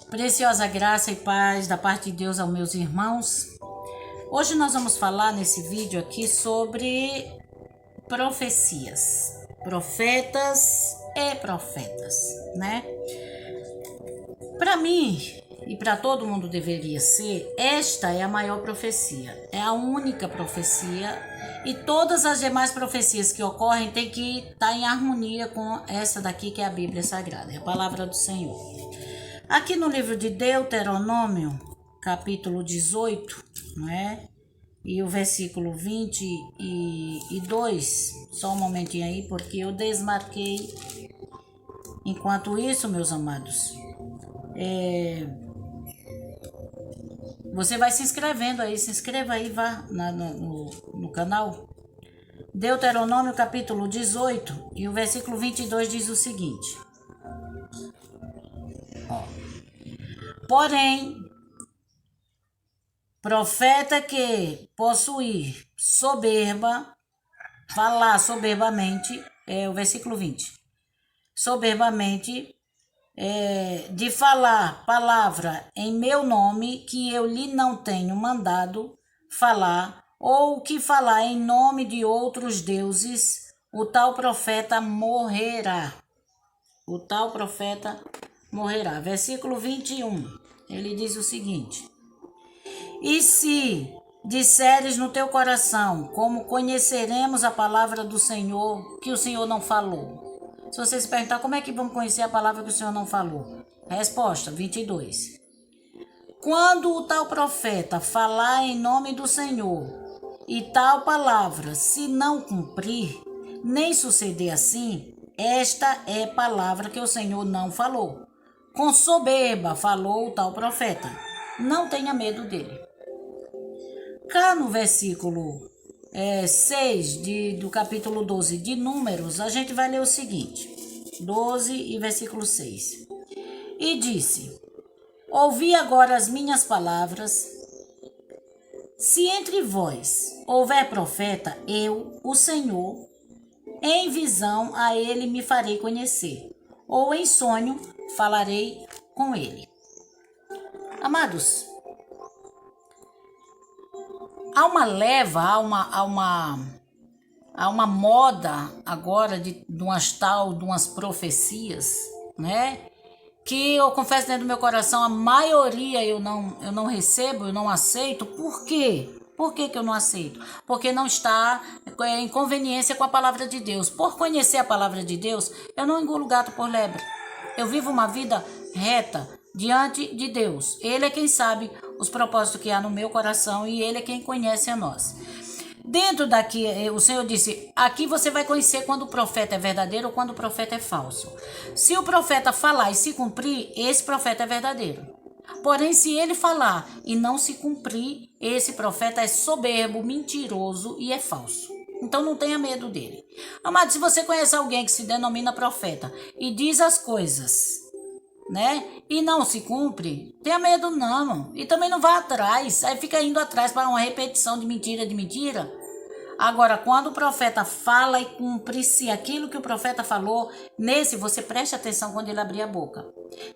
Preciosa graça e paz da parte de Deus aos meus irmãos. Hoje nós vamos falar nesse vídeo aqui sobre profecias, profetas e profetas, né? Para mim e para todo mundo deveria ser, esta é a maior profecia, é a única profecia, e todas as demais profecias que ocorrem tem que estar em harmonia com essa daqui que é a Bíblia Sagrada, é a palavra do Senhor. Aqui no livro de Deuteronômio, capítulo 18, né? E o versículo 22, só um momentinho aí, porque eu desmarquei. Enquanto isso, meus amados, você vai se inscrevendo aí, se inscreva aí, vá no canal. Deuteronômio capítulo 18 e o versículo 22 diz o seguinte. Porém, profeta que possuir soberba, falar soberbamente, é o versículo 20. Soberbamente, de falar palavra em meu nome que eu lhe não tenho mandado falar, ou que falar em nome de outros deuses, o tal profeta morrerá. O tal profeta morrerá. Versículo 21, ele diz o seguinte: e se disseres no teu coração, como conheceremos a palavra do Senhor, que o Senhor não falou? Se você se perguntar, como é que vamos conhecer a palavra que o Senhor não falou? Resposta, 22. Quando o tal profeta falar em nome do Senhor, e tal palavra se não cumprir, nem suceder assim, esta é palavra que o Senhor não falou. Com soberba falou o tal profeta. Não tenha medo dele. Cá no versículo 6 do capítulo 12 de Números, a gente vai ler o seguinte, 12 e versículo 6. E disse: ouvi agora as minhas palavras. Se entre vós houver profeta, eu, o Senhor, em visão a ele me farei conhecer, ou em sonho falarei com ele. Amados, há uma leva, há uma moda agora de umas profecias, né? Que eu confesso dentro do meu coração, a maioria eu não recebo, eu não aceito. Por quê? Por que eu não aceito? Porque não está em conveniência com a palavra de Deus. Por conhecer a palavra de Deus, eu não engulo gato por lebre. Eu vivo uma vida reta diante de Deus. Ele é quem sabe os propósitos que há no meu coração e Ele é quem conhece a nós. Dentro daqui, o Senhor disse, aqui você vai conhecer quando o profeta é verdadeiro ou quando o profeta é falso. Se o profeta falar e se cumprir, esse profeta é verdadeiro. Porém, se ele falar e não se cumprir, esse profeta é soberbo, mentiroso e é falso. Então não tenha medo dele. Amado, se você conhece alguém que se denomina profeta e diz as coisas, né? E não se cumpre, tenha medo não. E também não vá atrás. Aí fica indo atrás para uma repetição de mentira. Agora, quando o profeta fala e cumpre-se aquilo que o profeta falou, nesse você preste atenção quando ele abrir a boca.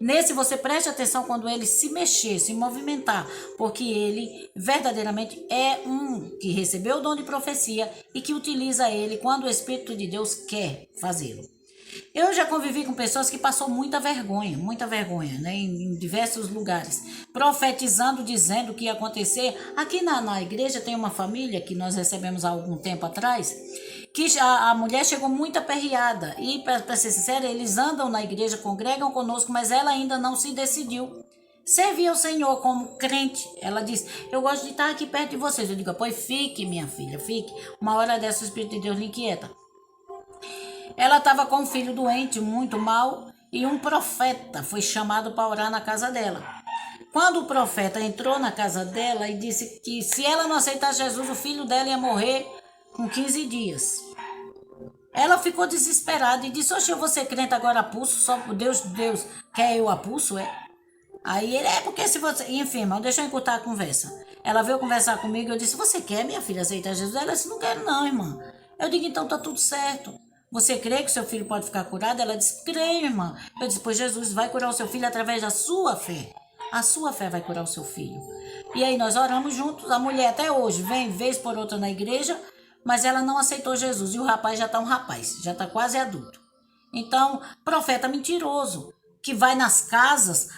Nesse você preste atenção quando ele se mexer, se movimentar, porque ele verdadeiramente é um que recebeu o dom de profecia e que utiliza ele quando o Espírito de Deus quer fazê-lo. Eu já convivi com pessoas que passou muita vergonha, né, em diversos lugares, profetizando, dizendo o que ia acontecer. Aqui na igreja tem uma família que nós recebemos há algum tempo atrás, que a mulher chegou muito aperreada, e para ser sincera, eles andam na igreja, congregam conosco, mas ela ainda não se decidiu servir ao Senhor como crente. Ela diz, eu gosto de estar aqui perto de vocês. Eu digo, pois fique, minha filha, fique. Uma hora dessa o Espírito de Deus lhe inquieta. Ela estava com um filho doente, muito mal, e um profeta foi chamado para orar na casa dela. Quando o profeta entrou na casa dela e disse que se ela não aceitasse Jesus, o filho dela ia morrer com 15 dias. Ela ficou desesperada e disse, oxe, eu vou ser crente agora a pulso, só por Deus quer eu a pulso, é? Aí ele, porque se você... Enfim, irmão, deixa eu encurtar a conversa. Ela veio conversar comigo, eu disse, você quer, minha filha, aceitar Jesus? Ela disse, não quero não, irmã. Eu digo, então tá tudo certo. Você crê que seu filho pode ficar curado? Ela disse, creio, irmã. Eu disse, pois Jesus vai curar o seu filho através da sua fé. A sua fé vai curar o seu filho. E aí nós oramos juntos. A mulher até hoje vem vez por outra na igreja, mas ela não aceitou Jesus. E o rapaz já está um rapaz, já está quase adulto. Então, profeta mentiroso, que vai nas casas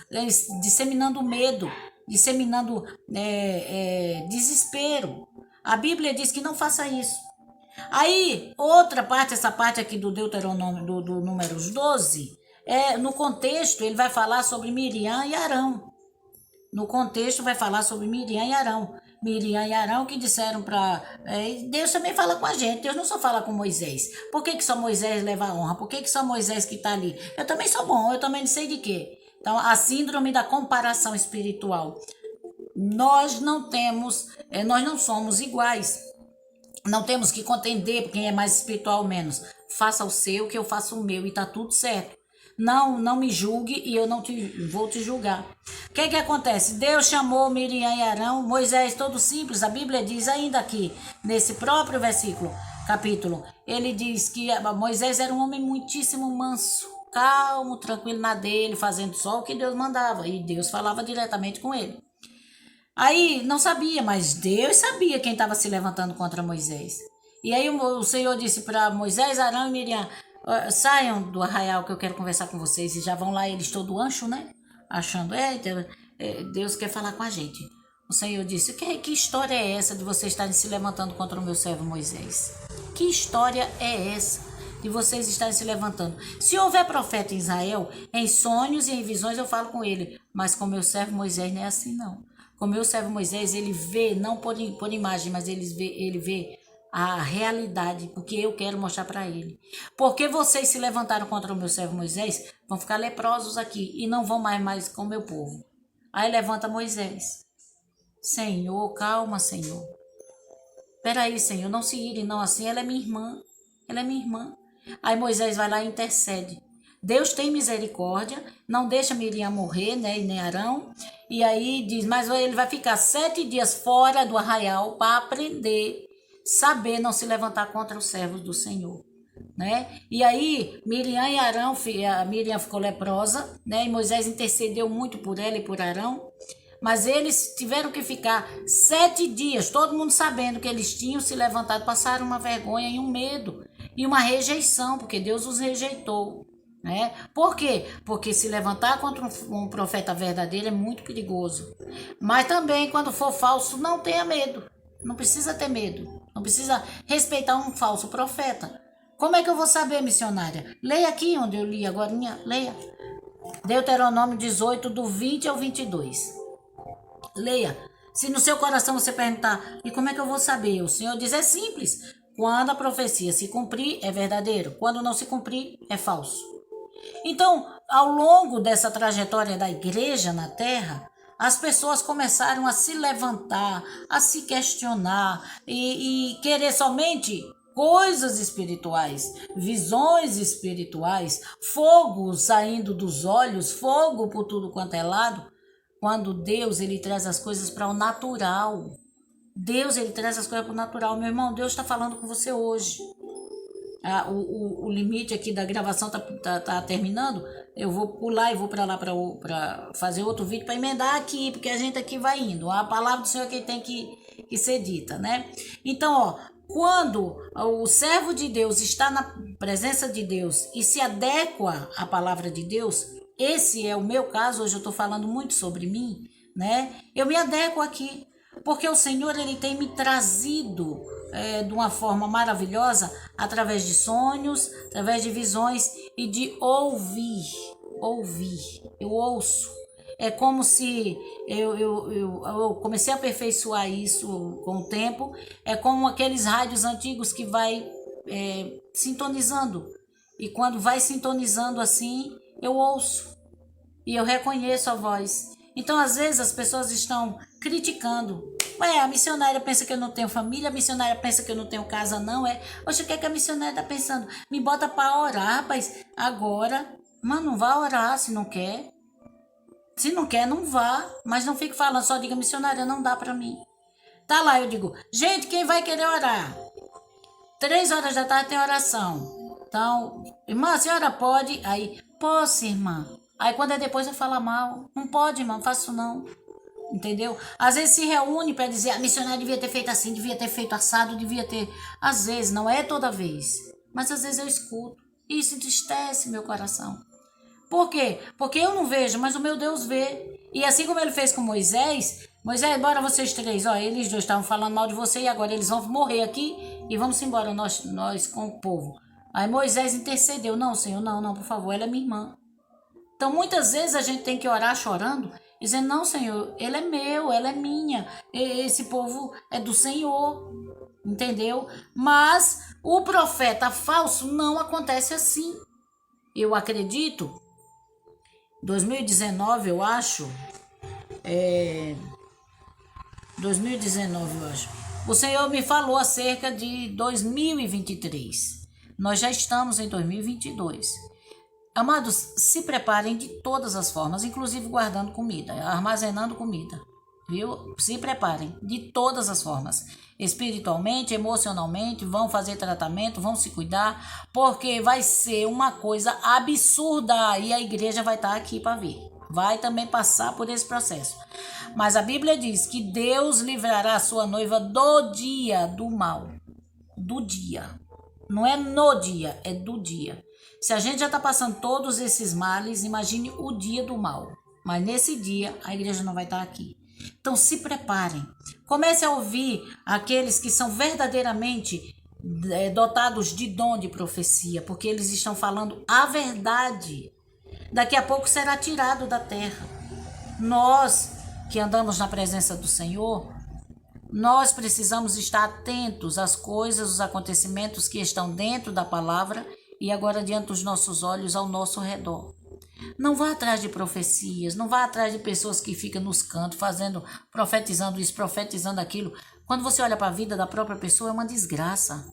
disseminando medo, disseminando desespero. A Bíblia diz que não faça isso. Aí, outra parte, essa parte aqui do Deuteronômio, do Números 12, no contexto, ele vai falar sobre Miriam e Arão. No contexto, vai falar sobre Miriam e Arão. Miriam e Arão que disseram para... Deus também fala com a gente, Deus não só fala com Moisés. Por que só Moisés leva a honra? Por que só Moisés que está ali? Eu também sou bom, eu também não sei de quê. Então, a síndrome da comparação espiritual. Nós não somos iguais. Não temos que contender quem é mais espiritual ou menos. Faça o seu, que eu faço o meu e está tudo certo. Não me julgue e eu não vou te julgar. O que acontece? Deus chamou Miriam e Arão, Moisés todo simples. A Bíblia diz ainda aqui, nesse próprio capítulo, ele diz que Moisés era um homem muitíssimo manso, calmo, tranquilo na dele, fazendo só o que Deus mandava. E Deus falava diretamente com ele. Aí não sabia, mas Deus sabia quem estava se levantando contra Moisés. E aí o Senhor disse para Moisés, Arão e Miriam, saiam do arraial que eu quero conversar com vocês. E já vão lá eles todo ancho, né? Achando, Deus quer falar com a gente. O Senhor disse, que história é essa de vocês estarem se levantando contra o meu servo Moisés? Que história é essa de vocês estarem se levantando? Se houver profeta em Israel, em sonhos e em visões eu falo com ele. Mas com meu servo Moisés não é assim não. Com meu servo Moisés, ele vê, não por imagem, mas ele vê a realidade, porque eu quero mostrar para ele. Porque vocês se levantaram contra o meu servo Moisés, vão ficar leprosos aqui e não vão mais com o meu povo. Aí levanta Moisés. Senhor, calma, Senhor. Peraí, Senhor, não se irem não assim, ela é minha irmã. Ela é minha irmã. Aí Moisés vai lá e intercede. Deus tem misericórdia, não deixa Miriam morrer, né, e nem Arão. E aí diz, mas ele vai ficar 7 dias fora do arraial para aprender, saber não se levantar contra os servos do Senhor, né? E aí Miriam e Arão, a Miriam ficou leprosa, né? E Moisés intercedeu muito por ela e por Arão. Mas eles tiveram que ficar 7 dias, todo mundo sabendo que eles tinham se levantado, passaram uma vergonha e um medo e uma rejeição, porque Deus os rejeitou. Né? Por quê? Porque se levantar contra um profeta verdadeiro é muito perigoso. Mas também, quando for falso, não tenha medo. Não precisa ter medo. Não precisa respeitar um falso profeta. Como é que eu vou saber, missionária? Leia aqui onde eu li agora. Leia. Deuteronômio 18, do 20 ao 22. Leia. Se no seu coração você perguntar, e como é que eu vou saber? O Senhor diz, é simples. Quando a profecia se cumprir, é verdadeiro. Quando não se cumprir, é falso. Então, ao longo dessa trajetória da igreja na terra, as pessoas começaram a se levantar, a se questionar e querer somente coisas espirituais, visões espirituais, fogo saindo dos olhos, fogo por tudo quanto é lado, quando Deus ele traz as coisas para o natural. Deus ele traz as coisas para o natural. Meu irmão, Deus está falando com você hoje. O limite aqui da gravação tá terminando, eu vou pular e vou para lá para fazer outro vídeo para emendar aqui, porque a gente aqui vai indo. A palavra do Senhor é que tem que ser dita, né? Então, quando o servo de Deus está na presença de Deus e se adequa à palavra de Deus, esse é o meu caso, hoje eu estou falando muito sobre mim, né? Eu me adequo aqui, porque o Senhor ele tem me trazido de uma forma maravilhosa, através de sonhos, através de visões e de ouvir. Eu ouço. É como se eu comecei a aperfeiçoar isso com o tempo. É como aqueles rádios antigos que vai sintonizando. E quando vai sintonizando assim, eu ouço. E eu reconheço a voz. Então, às vezes, as pessoas estão criticando. A missionária pensa que eu não tenho família, a missionária pensa que eu não tenho casa, não é? Oxe, o que é que a missionária está pensando? Me bota para orar, rapaz. Agora, mas não vá orar se não quer. Se não quer, não vá. Mas não fique falando, só diga, missionária, não dá para mim. Tá lá, eu digo, gente, quem vai querer orar? 3 horas da tarde tem oração. Então, irmã, a senhora pode? Aí, posso, irmã. Aí quando é depois vai falar mal. Não pode, irmã, não faço isso não. Entendeu? Às vezes se reúne para dizer, a missionária devia ter feito assim, devia ter feito assado, devia ter. Às vezes, não é toda vez. Mas às vezes eu escuto. Isso entristece meu coração. Por quê? Porque eu não vejo, mas o meu Deus vê. E assim como ele fez com Moisés, Moisés, bora vocês três, ó, eles dois estavam falando mal de você e agora eles vão morrer aqui e vamos embora, nós com o povo. Aí Moisés intercedeu, não, Senhor, não, não, por favor, ela é minha irmã. Então muitas vezes a gente tem que orar chorando, dizendo, não, Senhor, ele é meu, ela é minha, esse povo é do Senhor, entendeu? Mas o profeta falso não acontece assim. Eu acredito, 2019 eu acho, 2019 eu acho, o Senhor me falou acerca de 2023. Nós já estamos em 2022. Amados, se preparem de todas as formas, inclusive guardando comida, armazenando comida, viu? Se preparem de todas as formas. Espiritualmente, emocionalmente, vão fazer tratamento, vão se cuidar, porque vai ser uma coisa absurda e a igreja vai estar aqui para ver. Vai também passar por esse processo. Mas a Bíblia diz que Deus livrará a sua noiva do dia do mal. Do dia. Não é no dia, é do dia. Se a gente já está passando todos esses males, imagine o dia do mal. Mas nesse dia, a igreja não vai estar aqui. Então se preparem. Comece a ouvir aqueles que são verdadeiramente dotados de dom de profecia, porque eles estão falando a verdade. Daqui a pouco será tirado da terra. Nós que andamos na presença do Senhor, nós precisamos estar atentos às coisas, os acontecimentos que estão dentro da palavra e agora diante dos nossos olhos ao nosso redor. Não vá atrás de profecias, não vá atrás de pessoas que ficam nos cantos fazendo, profetizando isso, profetizando aquilo. Quando você olha para a vida da própria pessoa é uma desgraça.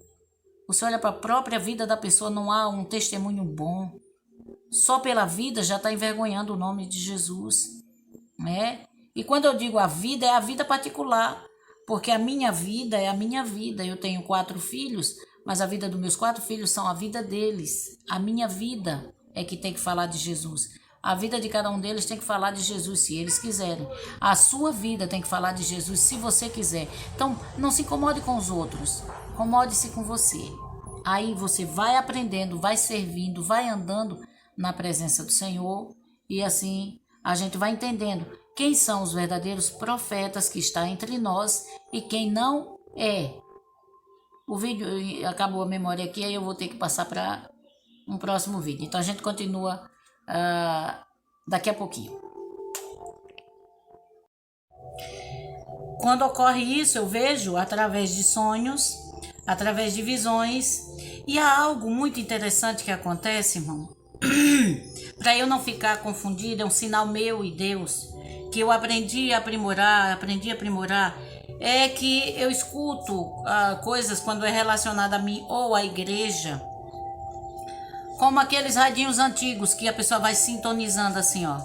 Você olha para a própria vida da pessoa, não há um testemunho bom. Só pela vida já está envergonhando o nome de Jesus, né? E quando eu digo a vida, é a vida particular, porque a minha vida é a minha vida. Eu tenho 4 filhos, mas a vida dos meus 4 filhos são a vida deles. A minha vida é que tem que falar de Jesus. A vida de cada um deles tem que falar de Jesus, se eles quiserem. A sua vida tem que falar de Jesus, se você quiser. Então, não se incomode com os outros. Incomode-se com você. Aí você vai aprendendo, vai servindo, vai andando na presença do Senhor. E assim a gente vai entendendo quem são os verdadeiros profetas que está entre nós e quem não é. O vídeo, acabou a memória aqui, aí eu vou ter que passar para um próximo vídeo. Então a gente continua daqui a pouquinho. Quando ocorre isso, eu vejo através de sonhos, através de visões. E há algo muito interessante que acontece, irmão. Para eu não ficar confundida, é um sinal meu e Deus, que eu aprendi a aprimorar, é que eu escuto coisas quando é relacionado a mim ou à igreja, como aqueles radinhos antigos que a pessoa vai sintonizando assim, ó.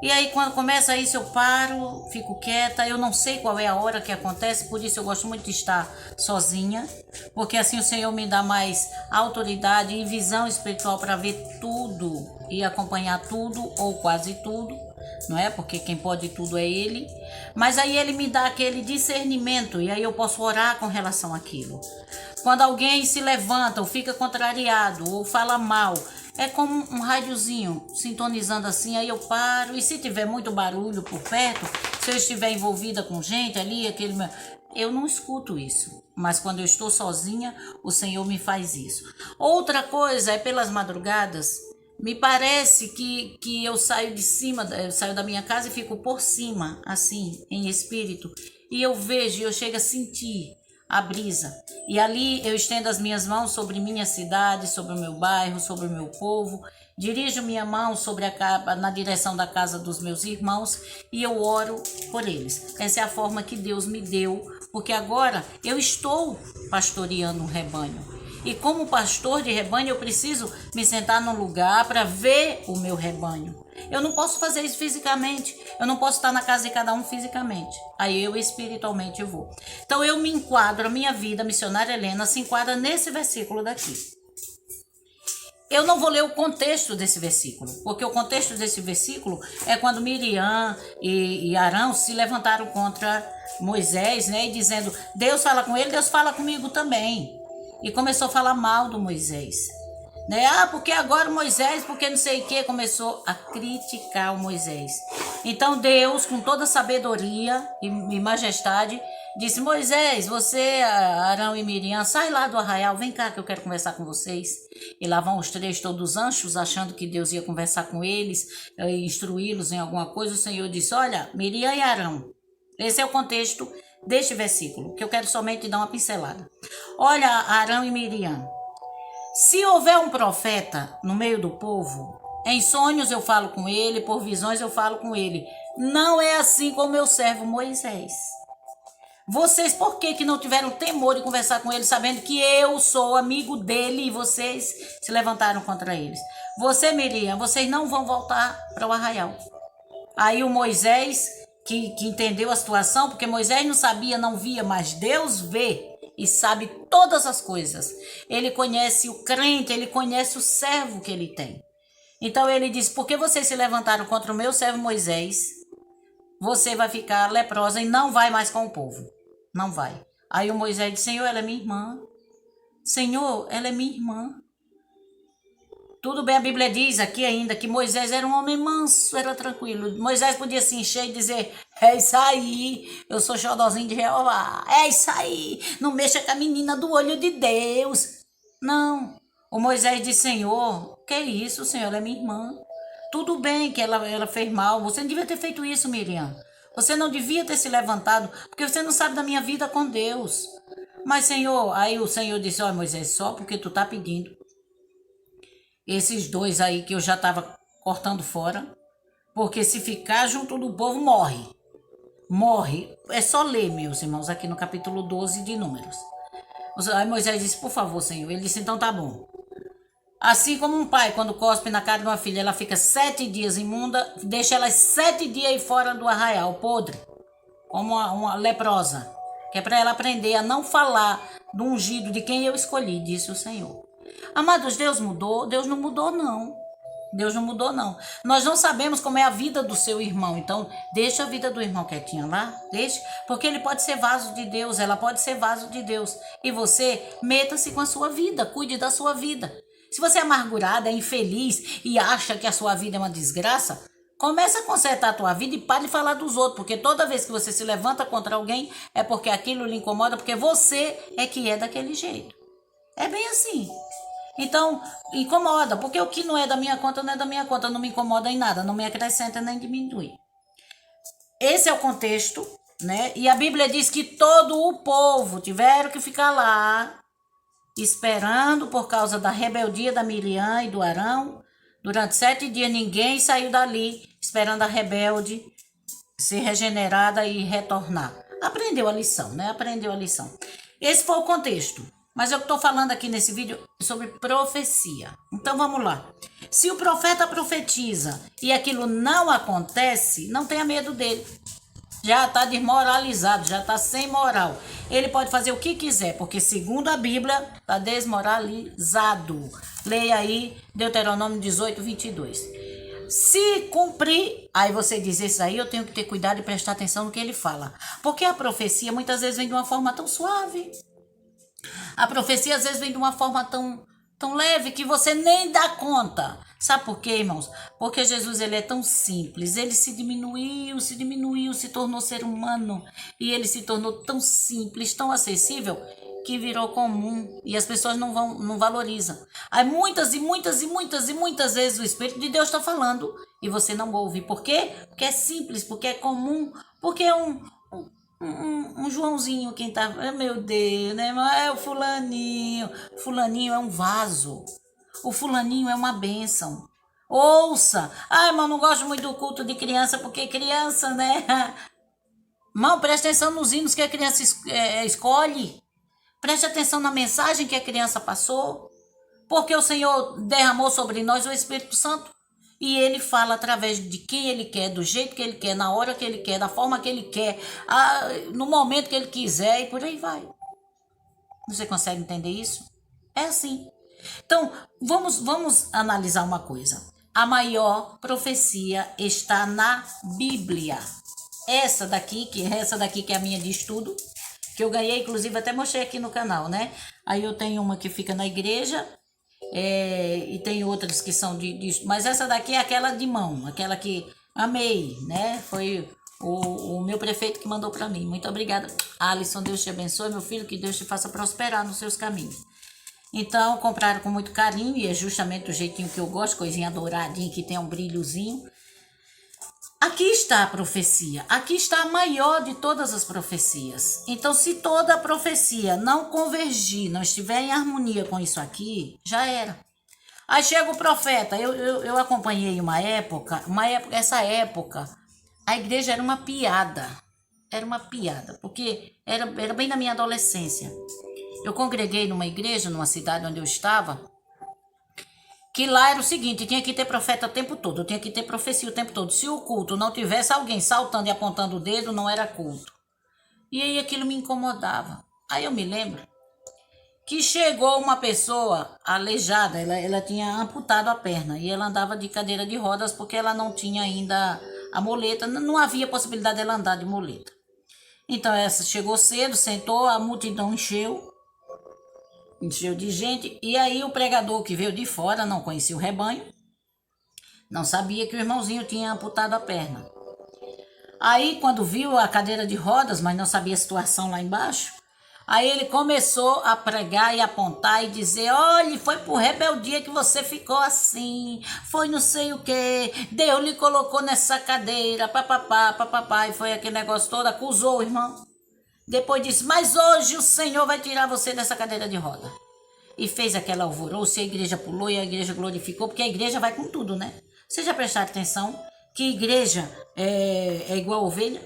E aí quando começa isso eu paro, fico quieta, eu não sei qual é a hora que acontece, por isso eu gosto muito de estar sozinha, porque assim o Senhor me dá mais autoridade e visão espiritual para ver tudo e acompanhar tudo ou quase tudo, não é? Porque quem pode tudo é Ele, mas aí Ele me dá aquele discernimento e aí eu posso orar com relação àquilo. Quando alguém se levanta ou fica contrariado ou fala mal, é como um rádiozinho sintonizando assim, aí eu paro. E se tiver muito barulho por perto, se eu estiver envolvida com gente ali, eu não escuto isso. Mas quando eu estou sozinha, o Senhor me faz isso. Outra coisa é pelas madrugadas, me parece que eu saio de cima, eu saio da minha casa e fico por cima, assim, em espírito. E eu vejo, eu chego a sentir a brisa. E ali eu estendo as minhas mãos sobre minha cidade, sobre o meu bairro, sobre o meu povo. Dirijo minha mão na direção da casa dos meus irmãos e eu oro por eles. Essa é a forma que Deus me deu, porque agora eu estou pastoreando um rebanho. E como pastor de rebanho, eu preciso me sentar num lugar para ver o meu rebanho. Eu não posso fazer isso fisicamente. Eu não posso estar na casa de cada um fisicamente. Aí eu espiritualmente eu vou. Então eu me enquadro, a minha vida, a missionária Helena, se enquadra nesse versículo daqui. Eu não vou ler o contexto desse versículo, porque o contexto desse versículo é quando Miriam e Arão se levantaram contra Moisés, né, e dizendo, Deus fala com ele, Deus fala comigo também. E começou a falar mal do Moisés. Né? Ah, porque agora Moisés, porque não sei o que, começou a criticar o Moisés. Então Deus, com toda sabedoria e majestade, disse, Moisés, você, Arão e Miriam, sai lá do arraial, vem cá que eu quero conversar com vocês. E lá vão os três todos anchos, achando que Deus ia conversar com eles, instruí-los em alguma coisa. O Senhor disse, olha, Miriam e Arão, esse é o contexto deste versículo, que eu quero somente dar uma pincelada. Olha, Arão e Miriam, se houver um profeta no meio do povo, em sonhos eu falo com ele, por visões eu falo com ele. Não é assim com o meu servo Moisés. Vocês, por que não tiveram temor de conversar com ele, sabendo que eu sou amigo dele e vocês se levantaram contra eles? Você, Miriam, vocês não vão voltar para o arraial. Aí o Moisés, que entendeu a situação, porque Moisés não sabia, não via, mas Deus vê e sabe todas as coisas. Ele conhece o crente, ele conhece o servo que ele tem. Então ele diz, porque vocês se levantaram contra o meu servo Moisés, você vai ficar leprosa e não vai mais com o povo. Não vai. Aí o Moisés disse, Senhor, ela é minha irmã. Senhor, ela é minha irmã. Tudo bem, a Bíblia diz aqui ainda que Moisés era um homem manso, era tranquilo. Moisés podia se encher e dizer, é isso aí, eu sou xodózinho de Jeová. É isso aí, não mexa com a menina do olho de Deus. Não. O Moisés disse, Senhor, que é isso, Senhor, ela é minha irmã. Tudo bem que ela fez mal, você não devia ter feito isso, Miriam. Você não devia ter se levantado, porque você não sabe da minha vida com Deus. Mas, Senhor, aí o Senhor disse, ó, Moisés, só porque tu tá pedindo. Esses dois aí que eu já estava cortando fora, porque se ficar junto do povo, morre. Morre. É só ler, meus irmãos, aqui no capítulo 12 de Números. Aí Moisés disse, por favor, Senhor. Ele disse, então tá bom. Assim como um pai, quando cospe na cara de uma filha, ela fica 7 dias imunda, deixa ela 7 dias aí fora do arraial, podre, como uma leprosa, que é para ela aprender a não falar do ungido de quem eu escolhi, disse o Senhor. Amados, Deus mudou? Deus não mudou, não. Deus não mudou, não. Nós não sabemos como é a vida do seu irmão, então deixa a vida do irmão quietinha lá, deixa, porque ele pode ser vaso de Deus, ela pode ser vaso de Deus, e você meta-se com a sua vida, cuide da sua vida. Se você é amargurada, é infeliz e acha que a sua vida é uma desgraça, começa a consertar a tua vida e pare de falar dos outros, porque toda vez que você se levanta contra alguém é porque aquilo lhe incomoda, porque você é que é daquele jeito. É bem assim. Então, incomoda, porque o que não é da minha conta, não é da minha conta, não me incomoda em nada, não me acrescenta nem diminui. Esse é o contexto, né? E a Bíblia diz que todo o povo tiveram que ficar lá, esperando por causa da rebeldia da Miriam e do Arão. Durante 7 dias ninguém saiu dali, esperando a rebelde ser regenerada e retornar. Aprendeu a lição, né? Aprendeu a lição. Esse foi o contexto. Mas eu estou falando aqui nesse vídeo sobre profecia. Então vamos lá. Se o profeta profetiza e aquilo não acontece, não tenha medo dele. Já está desmoralizado, já está sem moral. Ele pode fazer o que quiser, porque segundo a Bíblia, está desmoralizado. Leia aí Deuteronômio 18, 22. Se cumprir, aí você diz, isso aí eu tenho que ter cuidado e prestar atenção no que ele fala. Porque a profecia muitas vezes vem de uma forma tão suave. A profecia às vezes vem de uma forma tão leve que você nem dá conta. Sabe por quê, irmãos? Porque Jesus, ele é tão simples. Ele se diminuiu, se tornou ser humano. E ele se tornou tão simples, tão acessível, que virou comum. E as pessoas não valorizam. Aí muitas vezes o Espírito de Deus está falando e você não ouve. Por quê? Porque é simples, porque é comum, porque é um Joãozinho, quem tá... Meu Deus, né? É o fulaninho. Fulaninho é um vaso. O fulaninho é uma bênção. Ouça. Ai, mas não gosto muito do culto de criança, porque criança, né? Irmão, preste atenção nos hinos que a criança escolhe. Preste atenção na mensagem que a criança passou. Porque o Senhor derramou sobre nós o Espírito Santo. E ele fala através de quem ele quer, do jeito que ele quer, na hora que ele quer, da forma que ele quer, no momento que ele quiser e por aí vai. Você consegue entender isso? É assim. Então, vamos analisar uma coisa. A maior profecia está na Bíblia. Essa daqui que é a minha de estudo, que eu ganhei, inclusive até mostrei aqui no canal, né? Aí eu tenho uma que fica na igreja, e tem outras que são mas essa daqui é aquela de mão, aquela que amei, né? Foi o meu prefeito que mandou para mim. Muito obrigada, Alisson. Deus te abençoe, meu filho, que Deus te faça prosperar nos seus caminhos. Então, compraram com muito carinho e é justamente o jeitinho que eu gosto, coisinha douradinha que tem um brilhozinho. Aqui está a profecia, aqui está a maior de todas as profecias. Então, se toda a profecia não convergir, não estiver em harmonia com isso aqui, já era. Aí chega o profeta, eu acompanhei essa época, a igreja era uma piada. Era uma piada, porque era bem na minha adolescência. Eu congreguei numa igreja, numa cidade onde eu estava, que lá era o seguinte, tinha que ter profeta o tempo todo, tinha que ter profecia o tempo todo. Se o culto não tivesse alguém saltando e apontando o dedo, não era culto. E aí aquilo me incomodava. Aí eu me lembro que chegou uma pessoa aleijada, ela tinha amputado a perna e ela andava de cadeira de rodas porque ela não tinha ainda a muleta, não havia possibilidade dela andar de muleta. Então essa chegou cedo, sentou, a multidão encheu de gente, e aí o pregador que veio de fora, não conhecia o rebanho, não sabia que o irmãozinho tinha amputado a perna. Aí quando viu a cadeira de rodas, mas não sabia a situação lá embaixo, aí ele começou a pregar e apontar e dizer: olha, foi por rebeldia que você ficou assim, foi não sei o que, Deus lhe colocou nessa cadeira, papapá, papapá, e foi aquele negócio todo, acusou o irmão. Depois disse: mas hoje o Senhor vai tirar você dessa cadeira de roda. E fez aquela alvoroço, e a igreja pulou e a igreja glorificou, porque a igreja vai com tudo, né? Vocês já prestaram atenção que igreja é igual ovelha?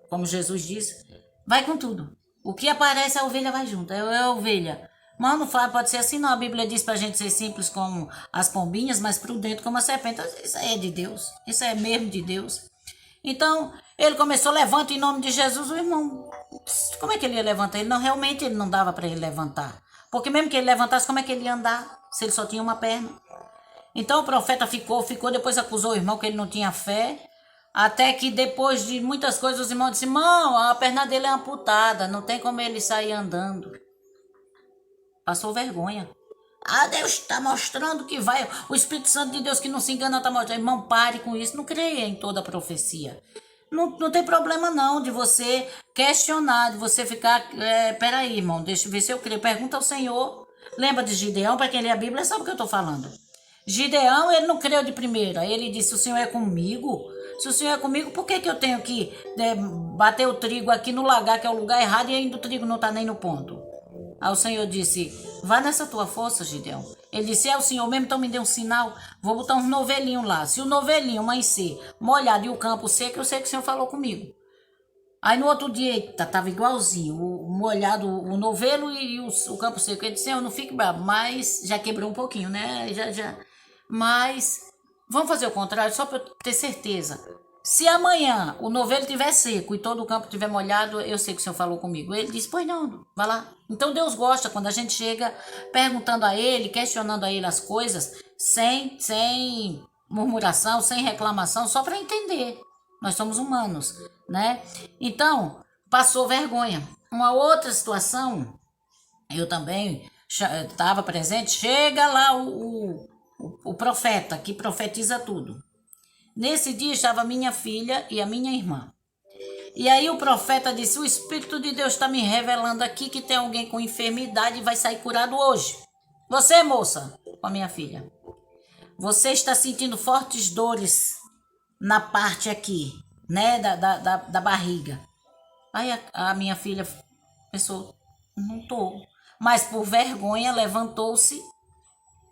Como Jesus disse, vai com tudo. O que aparece, a ovelha vai junto, é a ovelha. Mas não pode ser assim não, a Bíblia diz pra gente ser simples como as pombinhas, mas prudente como a serpente. Isso aí é de Deus, isso é mesmo de Deus. Então, ele começou: levanta em nome de Jesus. O irmão, como é que ele ia levantar? Ele realmente ele não dava para ele levantar. Porque mesmo que ele levantasse, como é que ele ia andar se ele só tinha uma perna? Então o profeta ficou, depois acusou o irmão que ele não tinha fé. Até que depois de muitas coisas, os irmãos disseram: irmão, a perna dele é amputada, não tem como ele sair andando. Passou vergonha. Ah, Deus está mostrando que vai. O Espírito Santo de Deus que não se engana está mostrando. Irmão, pare com isso. Não creia em toda a profecia. Não tem problema não de você questionar, de você ficar... peraí, irmão, deixa eu ver se eu creio. Pergunta ao Senhor. Lembra de Gideão? Para quem lê a Bíblia sabe o que eu estou falando. Gideão, ele não creu de primeira. Ele disse: o Senhor é comigo? Se o Senhor é comigo, por que eu tenho que bater o trigo aqui no lagar, que é o lugar errado, e ainda o trigo não está nem no ponto? Aí o Senhor disse: vá nessa tua força, Gideão. Ele disse: é o Senhor mesmo, então me dê um sinal. Vou botar uns novelinhos lá. Se o novelinho amanhecer molhado e o campo seco, eu sei que o Senhor falou comigo. Aí no outro dia, eita, tava igualzinho, o molhado, o novelo e o campo seco. Ele disse: Senhor, não fique bravo, mas já quebrou um pouquinho, né? Mas vamos fazer o contrário, só para eu ter certeza. Se amanhã o novelo estiver seco e todo o campo estiver molhado, eu sei que o Senhor falou comigo. Ele disse: pois não, vai lá. Então Deus gosta quando a gente chega perguntando a Ele, questionando a Ele as coisas, sem murmuração, sem reclamação, só para entender. Nós somos humanos, né? Então, passou vergonha. Uma outra situação, eu também estava presente, chega lá o profeta, que profetiza tudo. Nesse dia estava minha filha e a minha irmã. E aí o profeta disse: o Espírito de Deus está me revelando aqui que tem alguém com enfermidade e vai sair curado hoje. Você, moça, com a minha filha, você está sentindo fortes dores na parte aqui, né, da barriga. Aí a minha filha pensou: não tô. Mas por vergonha levantou-se.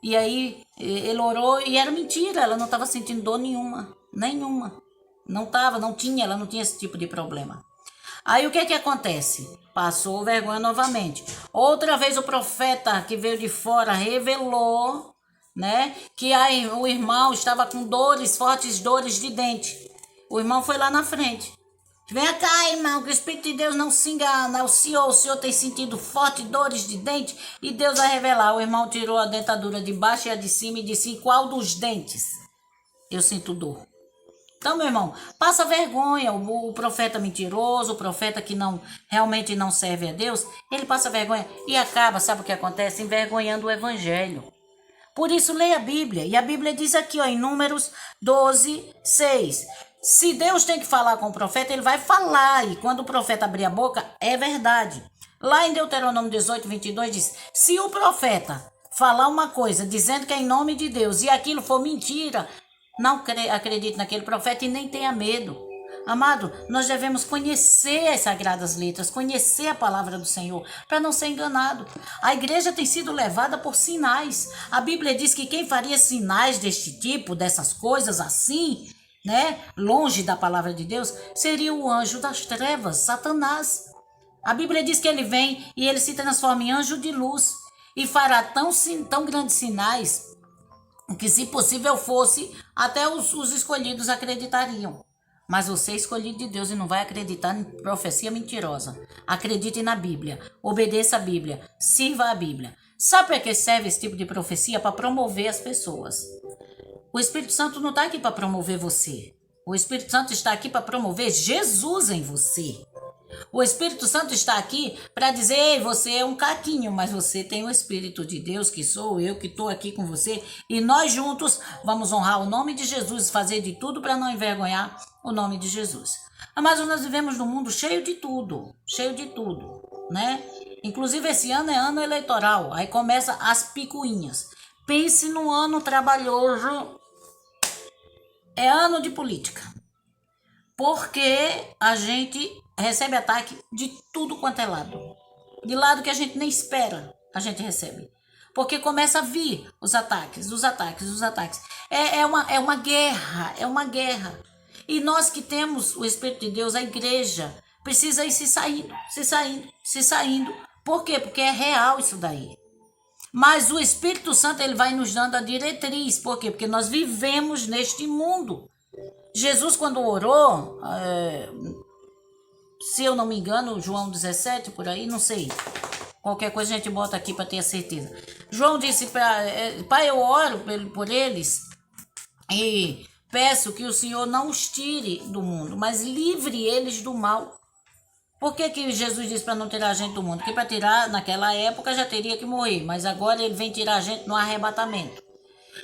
E aí ele orou e era mentira, ela não estava sentindo dor nenhuma. Não tinha, ela não tinha esse tipo de problema. Aí o que acontece? Passou vergonha novamente. Outra vez o profeta que veio de fora revelou, né, que o irmão estava com fortes dores de dente. O irmão foi lá na frente. Vem cá, irmão, que o Espírito de Deus não se engana. O senhor tem sentido forte dores de dente e Deus vai revelar. O irmão tirou a dentadura de baixo e a de cima e disse: em qual dos dentes eu sinto dor? Então, meu irmão, passa vergonha. O profeta mentiroso, o profeta que realmente não serve a Deus, ele passa vergonha e acaba, sabe o que acontece? Envergonhando o evangelho. Por isso, leia a Bíblia. E a Bíblia diz aqui, ó, em Números 12, 6. Se Deus tem que falar com o profeta, ele vai falar. E quando o profeta abrir a boca, é verdade. Lá em Deuteronômio 18, 22, diz: se o profeta falar uma coisa dizendo que é em nome de Deus e aquilo for mentira, não acredite naquele profeta e nem tenha medo. Amado, nós devemos conhecer as Sagradas Letras, conhecer a palavra do Senhor, para não ser enganado. A igreja tem sido levada por sinais. A Bíblia diz que quem faria sinais deste tipo, dessas coisas assim, né, longe da palavra de Deus, seria o anjo das trevas, Satanás. A Bíblia diz que ele vem e ele se transforma em anjo de luz e fará tão grandes sinais que, se possível fosse, até os escolhidos acreditariam. Mas você é escolhido de Deus e não vai acreditar em profecia mentirosa. Acredite na Bíblia, obedeça a Bíblia, sirva a Bíblia. Sabe para que serve esse tipo de profecia? Para promover as pessoas. O Espírito Santo não está aqui para promover você. O Espírito Santo está aqui para promover Jesus em você. O Espírito Santo está aqui para dizer: ei, você é um caquinho, mas você tem o Espírito de Deus, que sou eu, que estou aqui com você, e nós juntos vamos honrar o nome de Jesus, fazer de tudo para não envergonhar o nome de Jesus. Mas nós vivemos num mundo cheio de tudo, né? Inclusive esse ano é ano eleitoral, aí começa as picuinhas. Pense num ano trabalhoso, é ano de política, porque a gente recebe ataque de tudo quanto é lado. De lado que a gente nem espera, a gente recebe. Porque começa a vir os ataques. É uma guerra. E nós que temos o Espírito de Deus, a igreja, precisa ir se saindo. Por quê? Porque é real isso daí. Mas o Espírito Santo, ele vai nos dando a diretriz. Por quê? Porque nós vivemos neste mundo. Jesus, quando orou, se eu não me engano, João 17, por aí, não sei. Qualquer coisa a gente bota aqui para ter a certeza. João disse para Pai, eu oro por eles e peço que o Senhor não os tire do mundo, mas livre eles do mal. Por que Jesus disse para não tirar a gente do mundo? Porque para tirar, naquela época, já teria que morrer, mas agora ele vem tirar a gente no arrebatamento.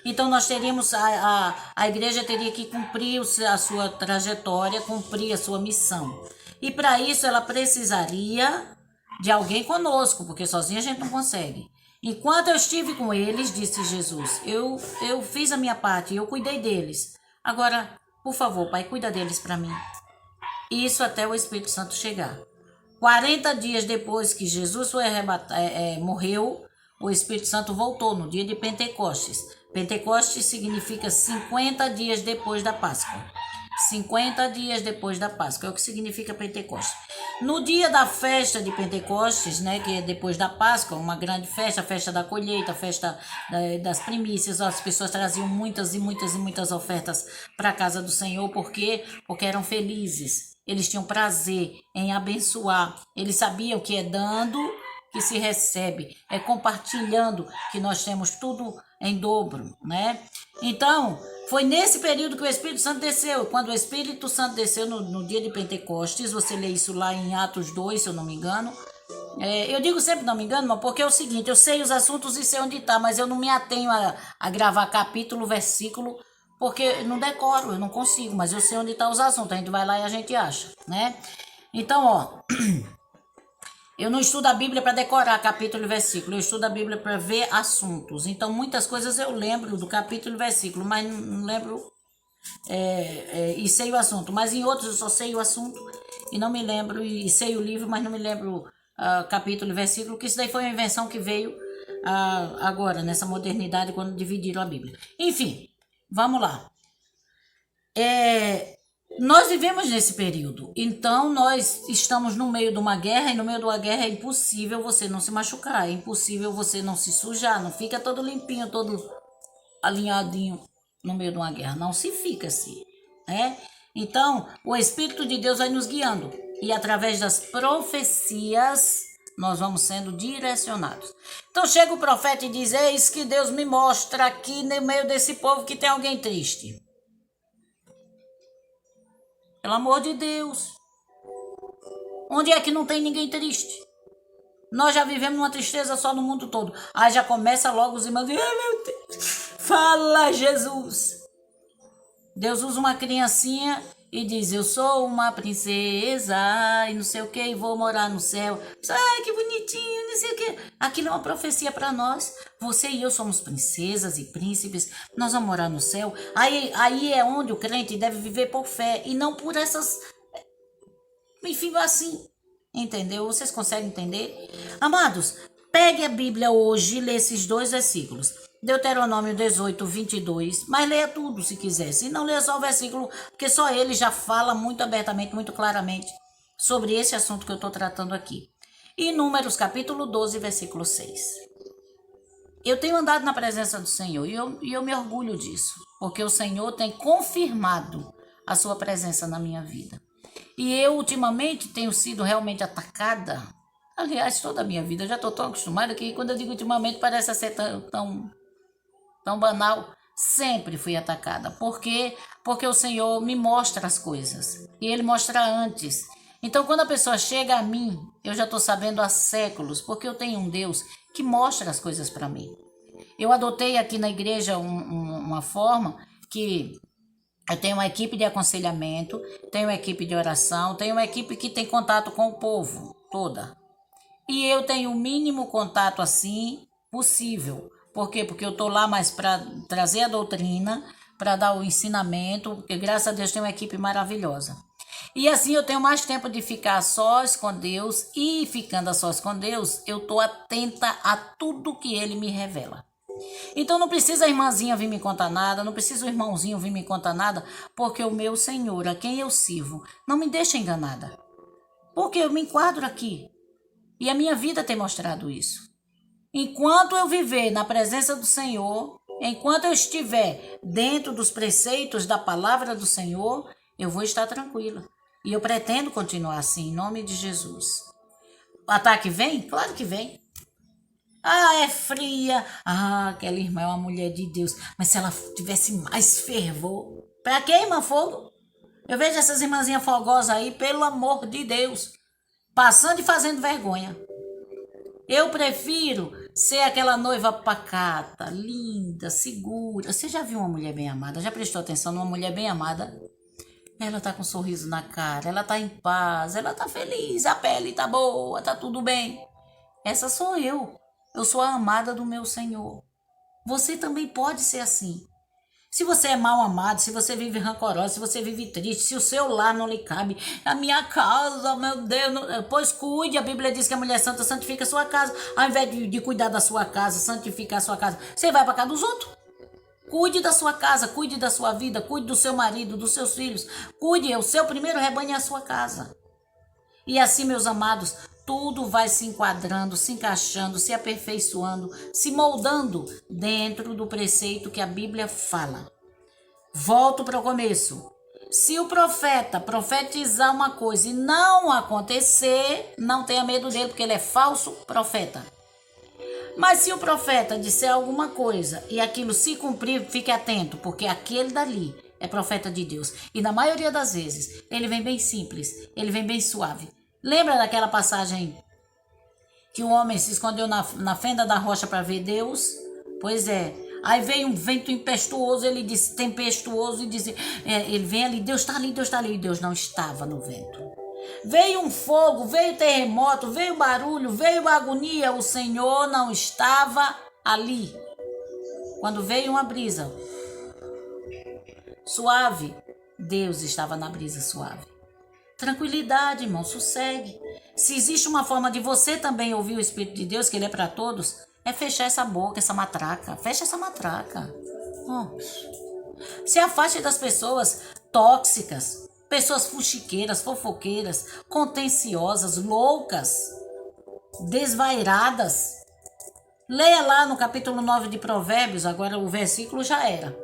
Então nós teríamos, a igreja teria que cumprir a sua trajetória, cumprir a sua missão. E para isso ela precisaria de alguém conosco, porque sozinha a gente não consegue. Enquanto eu estive com eles, disse Jesus, eu fiz a minha parte, eu cuidei deles. Agora, por favor, Pai, cuida deles para mim. Isso até o Espírito Santo chegar. 40 dias depois que Jesus foi morreu, o Espírito Santo voltou no dia de Pentecostes. Pentecostes significa 50 dias depois da Páscoa. 50 dias depois da Páscoa, é o que significa Pentecostes. No dia da festa de Pentecostes, né, que é depois da Páscoa, uma grande festa, a festa da colheita, a festa das primícias, as pessoas traziam muitas ofertas para a casa do Senhor, porque eram felizes, eles tinham prazer em abençoar, eles sabiam que é dando que se recebe, é compartilhando que nós temos tudo em dobro, né? Então, foi nesse período que o Espírito Santo desceu. Quando o Espírito Santo desceu no dia de Pentecostes, você lê isso lá em Atos 2, se eu não me engano. Eu digo sempre não me engano, mas porque é o seguinte, eu sei os assuntos e sei onde está, mas eu não me atenho a gravar capítulo, versículo, porque não decoro, eu não consigo, mas eu sei onde estão os assuntos, a gente vai lá e a gente acha, né? Então, ó... Eu não estudo a Bíblia para decorar capítulo e versículo, eu estudo a Bíblia para ver assuntos. Então, muitas coisas eu lembro do capítulo e versículo, mas não lembro e sei o assunto. Mas em outros eu só sei o assunto e não me lembro, e sei o livro, mas não me lembro capítulo e versículo, que isso daí foi uma invenção que veio agora, nessa modernidade, quando dividiram a Bíblia. Enfim, vamos lá. Nós vivemos nesse período, então nós estamos no meio de uma guerra, e no meio de uma guerra é impossível você não se machucar, é impossível você não se sujar, não fica todo limpinho, todo alinhadinho no meio de uma guerra, não se fica assim, né? Então, o Espírito de Deus vai nos guiando. E através das profecias, nós vamos sendo direcionados. Então chega o profeta e diz: eis que Deus me mostra aqui no meio desse povo que tem alguém triste. Pelo amor de Deus. Onde é que não tem ninguém triste? Nós já vivemos uma tristeza só no mundo todo. Aí já começa logo os irmãos: ai meu Deus, fala Jesus. Deus usa uma criancinha e diz: eu sou uma princesa e não sei o que, e vou morar no céu. Ai, que bonitinho, não sei o que. Aquilo é uma profecia para nós. Você e eu somos princesas e príncipes, nós vamos morar no céu. Aí é onde o crente deve viver por fé e não por essas... Enfim, assim, entendeu? Vocês conseguem entender? Amados, pegue a Bíblia hoje e lê esses 2 versículos. Deuteronômio 18, 22, mas leia tudo se quiser. Se não, leia só o versículo, porque só ele já fala muito abertamente, muito claramente sobre esse assunto que eu estou tratando aqui. E Números capítulo 12, versículo 6. Eu tenho andado na presença do Senhor e eu me orgulho disso, porque o Senhor tem confirmado a sua presença na minha vida. E eu ultimamente tenho sido realmente atacada. Aliás, toda a minha vida, eu já estou tão acostumada que quando eu digo ultimamente parece ser tão banal. Sempre fui atacada. Por quê? Porque o Senhor me mostra as coisas. E Ele mostra antes. Então, quando a pessoa chega a mim, eu já estou sabendo há séculos, porque eu tenho um Deus que mostra as coisas para mim. Eu adotei aqui na igreja uma forma que eu tenho uma equipe de aconselhamento, tenho uma equipe de oração, tenho uma equipe que tem contato com o povo, toda. E eu tenho o mínimo contato assim possível. Por quê? Porque eu estou lá mais para trazer a doutrina, para dar o ensinamento, porque graças a Deus tem uma equipe maravilhosa. E assim eu tenho mais tempo de ficar a sós com Deus, e ficando a sós com Deus, eu estou atenta a tudo que Ele me revela. Então não precisa a irmãzinha vir me contar nada, não precisa o irmãozinho vir me contar nada, porque o meu Senhor, a quem eu sirvo, não me deixa enganada. Porque eu me enquadro aqui. E a minha vida tem mostrado isso. Enquanto eu viver na presença do Senhor, enquanto eu estiver dentro dos preceitos da palavra do Senhor, eu vou estar tranquila. E eu pretendo continuar assim, em nome de Jesus. O ataque vem? Claro que vem. Ah, é fria. Ah, aquela irmã é uma mulher de Deus. Mas se ela tivesse mais fervor... Pra que, irmã, fogo? Eu vejo essas irmãzinhas fogosas aí, pelo amor de Deus, passando e fazendo vergonha. Eu prefiro ser aquela noiva pacata, linda, segura. Você já viu uma mulher bem amada? Já prestou atenção numa mulher bem amada? Ela tá com um sorriso na cara, ela tá em paz, ela tá feliz, a pele tá boa, tá tudo bem. Essa sou eu. Eu sou a amada do meu Senhor. Você também pode ser assim. Se você é mal amado, se você vive rancoroso, se você vive triste, se o seu lar não lhe cabe, a minha casa, meu Deus, pois cuide. A Bíblia diz que a mulher santa santifica a sua casa. Ao invés de cuidar da sua casa, santificar a sua casa, você vai para casa dos outros. Cuide da sua casa, cuide da sua vida, cuide do seu marido, dos seus filhos. Cuide, o seu primeiro rebanho é a sua casa. E assim, meus amados, tudo vai se enquadrando, se encaixando, se aperfeiçoando, se moldando dentro do preceito que a Bíblia fala. Volto para o começo. Se o profeta profetizar uma coisa e não acontecer, não tenha medo dele, porque ele é falso profeta. Mas se o profeta disser alguma coisa e aquilo se cumprir, fique atento, porque aquele dali é profeta de Deus. E na maioria das vezes, ele vem bem simples, ele vem bem suave. Lembra daquela passagem que o homem se escondeu na fenda da rocha para ver Deus? Pois é. Aí veio um vento impetuoso, ele disse, tempestuoso, e disse, ele vem ali, Deus está ali, Deus está ali. E Deus não estava no vento. Veio um fogo, veio terremoto, veio barulho, veio agonia, o Senhor não estava ali. Quando veio uma brisa suave, Deus estava na brisa suave. Tranquilidade, irmão, sossegue. Se existe uma forma de você também ouvir o Espírito de Deus, que ele é para todos, é fechar essa boca, essa matraca. Fecha essa matraca. Se afaste das pessoas tóxicas, pessoas fuxiqueiras, fofoqueiras, contenciosas, loucas, desvairadas. Leia lá no capítulo 9 de Provérbios, agora o versículo já era.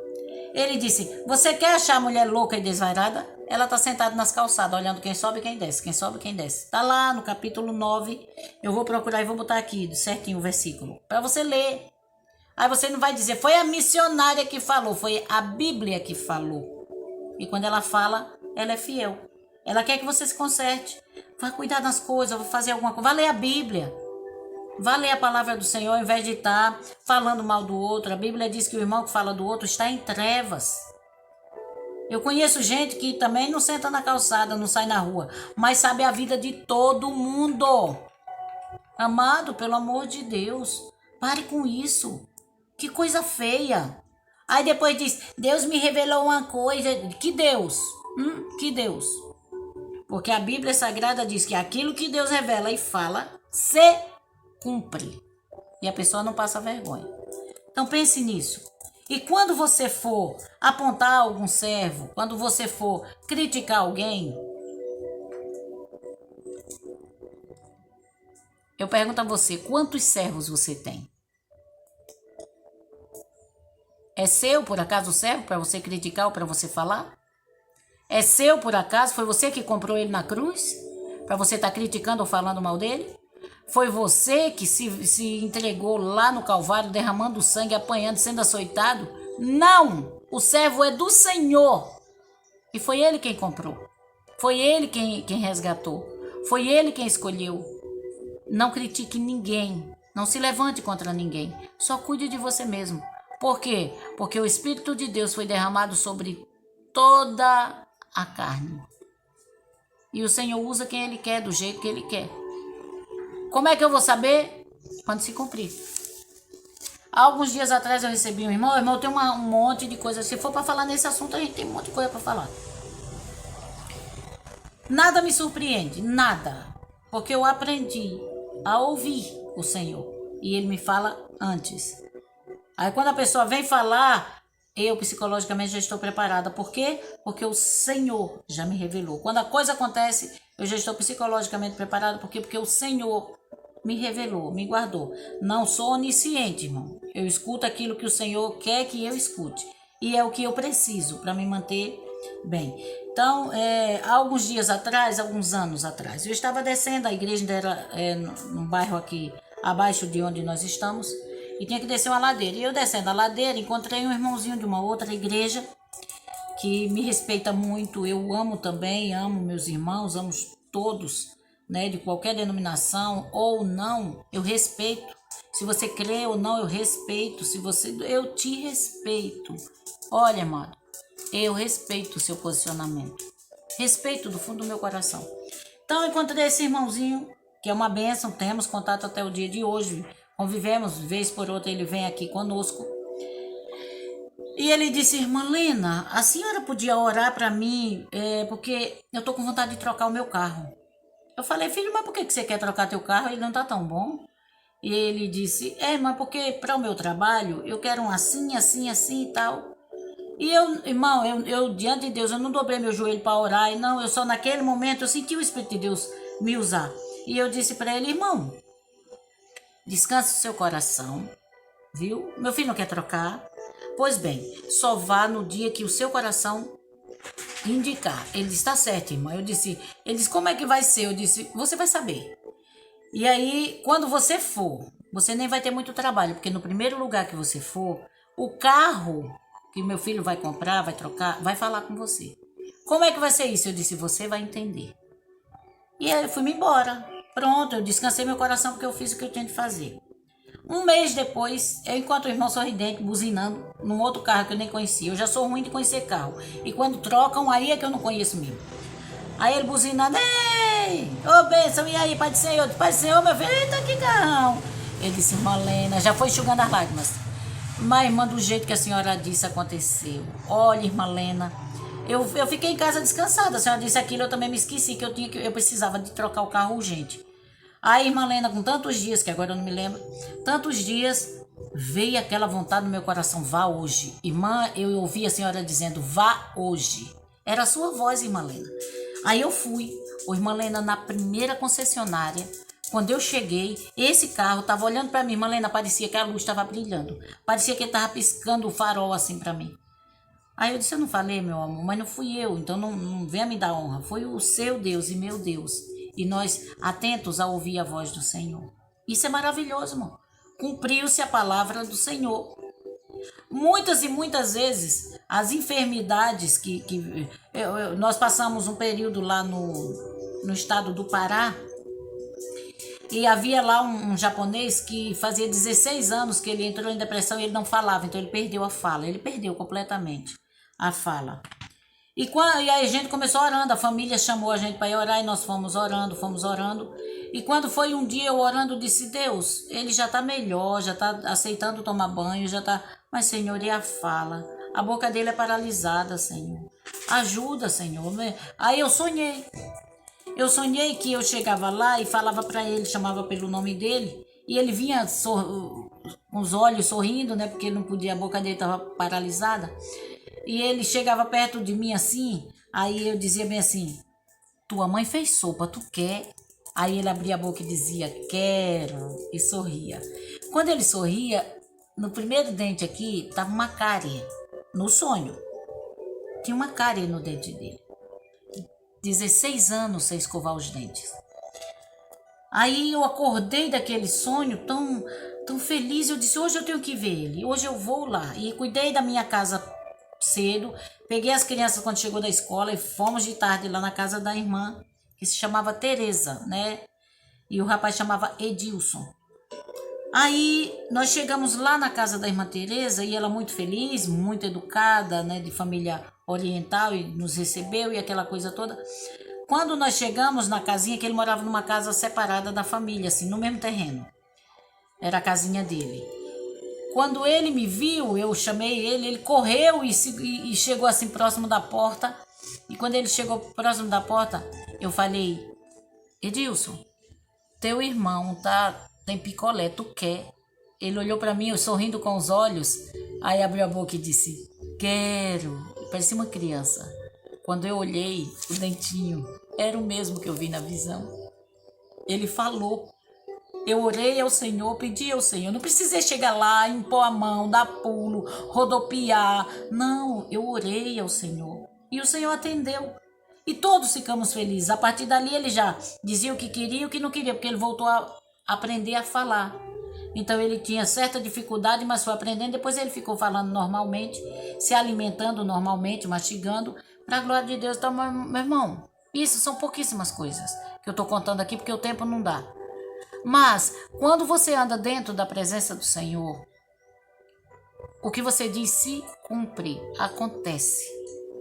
Ele disse, você quer achar a mulher louca e desvairada? Ela está sentada nas calçadas, olhando quem sobe e quem desce, quem sobe e quem desce. Está lá no capítulo 9, eu vou procurar e vou botar aqui certinho o versículo, para você ler. Aí você não vai dizer, foi a missionária que falou, foi a Bíblia que falou. E quando ela fala, ela é fiel. Ela quer que você se conserte. Vai cuidar das coisas, vai fazer alguma coisa. Vai ler a Bíblia. Vai ler a palavra do Senhor, ao invés de estar falando mal do outro. A Bíblia diz que o irmão que fala do outro está em trevas. Eu conheço gente que também não senta na calçada, não sai na rua, mas sabe a vida de todo mundo. Amado, pelo amor de Deus, pare com isso. Que coisa feia. Aí depois diz, Deus me revelou uma coisa. Que Deus? Que Deus? Porque a Bíblia Sagrada diz que aquilo que Deus revela e fala, se cumpre. E a pessoa não passa vergonha. Então pense nisso. E quando você for apontar algum servo, quando você for criticar alguém, eu pergunto a você, quantos servos você tem? É seu, por acaso, o servo para você criticar ou para você falar? É seu, por acaso? Foi você que comprou ele na cruz? Para você estar criticando ou falando mal dele? Foi você que se entregou lá no Calvário, derramando sangue, apanhando, sendo açoitado? Não! O servo é do Senhor. E foi ele quem comprou. Foi ele quem resgatou. Foi ele quem escolheu. Não critique ninguém. Não se levante contra ninguém. Só cuide de você mesmo. Por quê? Porque o Espírito de Deus foi derramado sobre toda a carne. E o Senhor usa quem Ele quer, do jeito que Ele quer. Como é que eu vou saber? Quando se cumprir. Há alguns dias atrás eu recebi um irmão. O irmão tem um monte de coisa. Se for para falar nesse assunto, a gente tem um monte de coisa para falar. Nada me surpreende, nada. Porque eu aprendi a ouvir o Senhor. E Ele me fala antes. Aí quando a pessoa vem falar, eu psicologicamente já estou preparada. Por quê? Porque o Senhor já me revelou. Quando a coisa acontece, eu já estou psicologicamente preparada. Por quê? Porque o Senhor me revelou, me guardou. Não sou onisciente, irmão. Eu escuto aquilo que o Senhor quer que eu escute. E é o que eu preciso para me manter bem. Então, há alguns dias atrás, alguns anos atrás, eu estava descendo, a igreja era num bairro aqui abaixo de onde nós estamos, e tinha que descer uma ladeira. E eu descendo a ladeira, encontrei um irmãozinho de uma outra igreja que me respeita muito. Eu amo também, amo meus irmãos, amo todos, né, de qualquer denominação ou não, eu respeito. Se você crê ou não, eu respeito. Eu te respeito. Olha, amado, eu respeito o seu posicionamento. Respeito do fundo do meu coração. Então, eu encontrei esse irmãozinho, que é uma bênção, temos contato até o dia de hoje. Convivemos, vez por outra ele vem aqui conosco. E ele disse, irmã Lena, a senhora podia orar para mim, porque eu tô com vontade de trocar o meu carro. Eu falei, filho, mas por que você quer trocar teu carro? Ele não tá tão bom. E ele disse, mas porque para o meu trabalho eu quero um assim, assim, assim e tal. E eu, irmão, eu diante de Deus, eu não dobrei meu joelho para orar, e não, eu só naquele momento eu senti o Espírito de Deus me usar. E eu disse para ele, irmão, descanse o seu coração, viu? Meu filho não quer trocar. Pois bem, só vá no dia que o seu coração indicar. Ele disse, tá certo, irmão. Ele disse, como é que vai ser? Eu disse, você vai saber. E aí, quando você for, você nem vai ter muito trabalho, porque no primeiro lugar que você for, o carro que meu filho vai comprar, vai trocar, vai falar com você. Como é que vai ser isso? Eu disse, você vai entender. E aí eu fui-me embora. Pronto, eu descansei meu coração porque eu fiz o que eu tinha de fazer. Um mês depois, eu encontro o irmão sorridente, buzinando, num outro carro que eu nem conhecia. Eu já sou ruim de conhecer carro. E quando trocam, aí é que eu não conheço mesmo. Aí ele buzinando, ei, ô bênção, e aí, Pai do Senhor? Pai do Senhor, meu filho, eita, que carrão. Ele disse, irmã Lena, já foi enxugando as lágrimas. Mas, irmã, do jeito que a senhora disse, aconteceu. Olha, irmã Lena, eu fiquei em casa descansada. A senhora disse aquilo, eu também me esqueci que eu precisava de trocar o carro urgente. Aí, irmã Lena, com tantos dias, que agora eu não me lembro, tantos dias, veio aquela vontade no meu coração, vá hoje. Irmã, eu ouvi a senhora dizendo, vá hoje. Era a sua voz, irmã Lena. Aí eu fui, irmã Lena, na primeira concessionária. Quando eu cheguei, esse carro estava olhando para mim, irmã Lena, parecia que a luz estava brilhando. Parecia que ele estava piscando o farol assim para mim. Aí eu disse, eu não falei, meu amor, mas não fui eu, então não venha me dar honra. Foi o seu Deus e meu Deus. E nós atentos a ouvir a voz do Senhor. Isso é maravilhoso, irmão. Cumpriu-se a palavra do Senhor. Muitas e muitas vezes, as enfermidades nós passamos um período lá no estado do Pará, e havia lá um japonês que fazia 16 anos que ele entrou em depressão e ele não falava, então ele perdeu a fala, ele perdeu completamente a fala. E aí a gente começou orando, a família chamou a gente para ir orar e nós fomos orando, fomos orando. E quando foi um dia eu orando, disse, Deus, ele já está melhor, já está aceitando tomar banho, já está... Mas, Senhor, e a fala? A boca dele é paralisada, Senhor. Ajuda, Senhor. Aí eu sonhei. Eu sonhei que eu chegava lá e falava para ele, chamava pelo nome dele. E ele vinha com os olhos sorrindo, né? Porque ele não podia, a boca dele estava paralisada. E ele chegava perto de mim assim, aí eu dizia bem assim, tua mãe fez sopa, tu quer? Aí ele abria a boca e dizia, quero, e sorria. Quando ele sorria, no primeiro dente aqui, tava uma cárie, no sonho. Tinha uma cárie no dente dele. 16 anos sem escovar os dentes. Aí eu acordei daquele sonho tão feliz, eu disse, hoje eu tenho que ver ele, hoje eu vou lá. E cuidei da minha casa cedo, peguei as crianças quando chegou da escola e fomos de tarde lá na casa da irmã, que se chamava Tereza, né? E o rapaz chamava Edilson. Aí nós chegamos lá na casa da irmã Tereza e ela muito feliz, muito educada, né, de família oriental, e nos recebeu e aquela coisa toda. Quando nós chegamos na casinha, que ele morava numa casa separada da família, assim, no mesmo terreno. Era a casinha dele. Quando ele me viu, eu chamei ele, ele correu e chegou assim próximo da porta. E quando ele chegou próximo da porta, eu falei, Edilson, teu irmão tem picolé, tu quer? Ele olhou para mim, eu sorrindo com os olhos, aí abriu a boca e disse, quero. Parecia uma criança. Quando eu olhei, o dentinho era o mesmo que eu vi na visão. Ele falou. Eu orei ao Senhor, pedi ao Senhor. Não precisei chegar lá, impor a mão, dar pulo, rodopiar. Não, eu orei ao Senhor. E o Senhor atendeu. E todos ficamos felizes. A partir dali ele já dizia o que queria e o que não queria, porque ele voltou a aprender a falar. Então ele tinha certa dificuldade, mas foi aprendendo. Depois ele ficou falando normalmente, se alimentando normalmente, mastigando, para a glória de Deus. Então, meu irmão, isso são pouquíssimas coisas que eu estou contando aqui, porque o tempo não dá. Mas, quando você anda dentro da presença do Senhor, o que você diz se cumpre, acontece.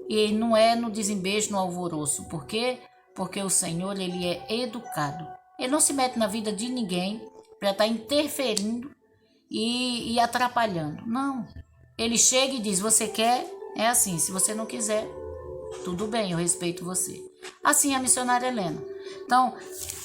E não é no desembejo, no alvoroço. Por quê? Porque o Senhor, ele é educado. Ele não se mete na vida de ninguém para estar interferindo e atrapalhando. Não. Ele chega e diz, você quer? É assim. Se você não quiser, tudo bem, eu respeito você. Assim é a missionária Helena. Então,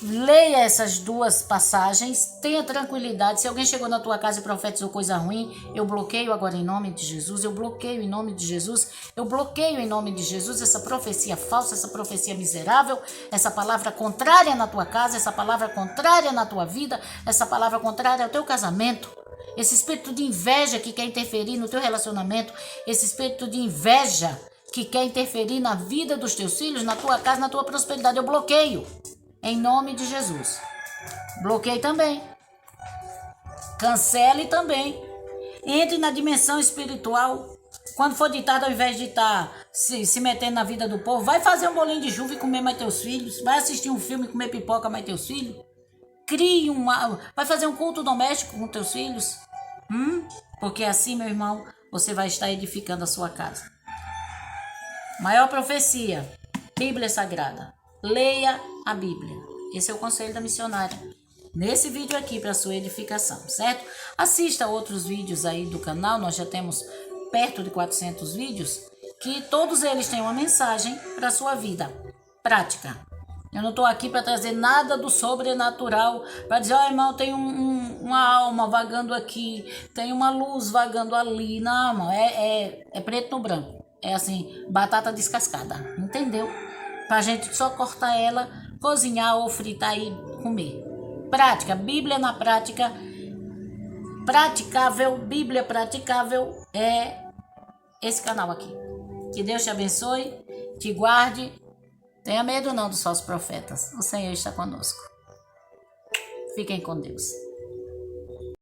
leia essas duas passagens, tenha tranquilidade. Se alguém chegou na tua casa e profetizou coisa ruim, eu bloqueio agora em nome de Jesus, eu bloqueio em nome de Jesus, eu bloqueio em nome de Jesus essa profecia falsa, essa profecia miserável, essa palavra contrária na tua casa, essa palavra contrária na tua vida, essa palavra contrária ao teu casamento. Esse espírito de inveja que quer interferir no teu relacionamento, esse espírito de inveja que quer interferir na vida dos teus filhos, na tua casa, na tua prosperidade, eu bloqueio. Em nome de Jesus. Bloqueie também. Cancele também. Entre na dimensão espiritual. Quando for de tarde, ao invés de estar se metendo na vida do povo, vai fazer um bolinho de chuva e comer mais teus filhos. Vai assistir um filme e comer pipoca mais teus filhos. Vai fazer um culto doméstico com teus filhos. Porque assim, meu irmão, você vai estar edificando a sua casa. Maior profecia, Bíblia Sagrada. Leia a Bíblia. Esse é o conselho da missionária. Nesse vídeo aqui, para sua edificação, certo? Assista outros vídeos aí do canal. Nós já temos perto de 400 vídeos, que todos eles têm uma mensagem para a sua vida prática. Eu não estou aqui para trazer nada do sobrenatural, para dizer, irmão, tem uma alma vagando aqui, tem uma luz vagando ali. Não, irmão, é preto no branco. É assim, batata descascada, entendeu? Pra gente só cortar ela, cozinhar ou fritar e comer. Prática, Bíblia na prática, praticável, Bíblia praticável é esse canal aqui. Que Deus te abençoe, te guarde. Tenha medo não dos falsos profetas. O Senhor está conosco. Fiquem com Deus.